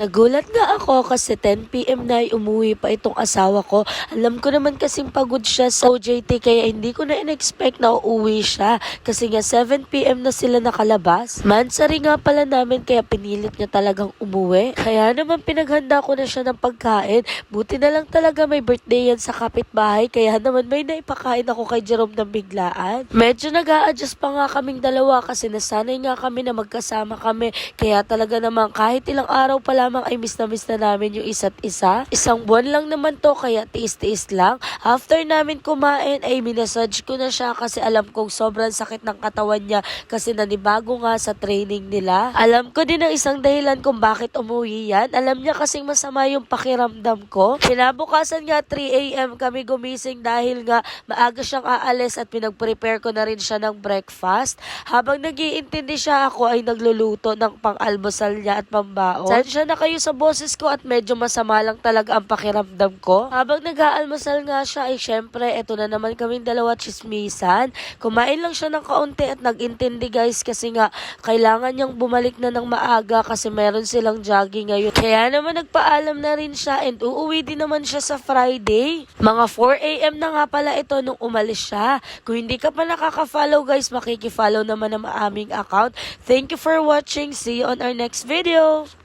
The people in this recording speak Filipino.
Nagulat nga ako kasi 10 PM na ay umuwi pa itong asawa ko. Alam ko naman kasing pagod siya sa OJT kaya hindi ko na in-expect na uuwi siya. Kasi nga 7 PM na sila nakalabas. Mansari nga pala namin kaya pinilit niya talagang umuwi. Kaya naman pinaghanda ko na siya ng pagkain. Buti na lang talaga may birthday yan sa kapitbahay kaya naman may naipakain ako kay Jerome ng biglaan. Medyo nag-a-adjust pa nga kaming dalawa kasi nasanay nga kami na magkasama kami. Kaya talaga naman kahit ilang araw pa lamang ay miss na namin yung isa't isa. Isang buwan lang naman to kaya tiis-tiis lang. After namin kumain ay minessage ko na siya kasi alam kong sobrang sakit ng katawan niya kasi nanibago nga sa training nila. Alam ko din ang isang dahilan kung bakit umuwi yan. Alam niya kasing masama yung pakiramdam ko. Kinabukasan nga 3 AM kami gumising dahil nga maaga siyang aalis at pinag-prepare ko na rin siya ng breakfast. Habang nag-iintindi siya ako ay nagluluto ng pang-almusal niya at pambaon. Sensya na kayo sa boses ko at medyo masama lang talaga ang pakiramdam ko. Habang nag-aalmusal nga siya ay syempre eto na naman kaming dalawa chismisan. Kumain lang siya ng kaunti at nag-intindi guys kasi nga kailangan niyang bumalik na ng maaga kasi meron silang jogging ngayon. Kaya naman nagpaalam na rin siya and uuwi din naman siya sa Friday. Mga 4 AM na nga pala ito nung umalis siya. Kung hindi ka pa nakaka-follow guys, makiki-follow naman ang aming account. Thank you for watching. See you on our next video.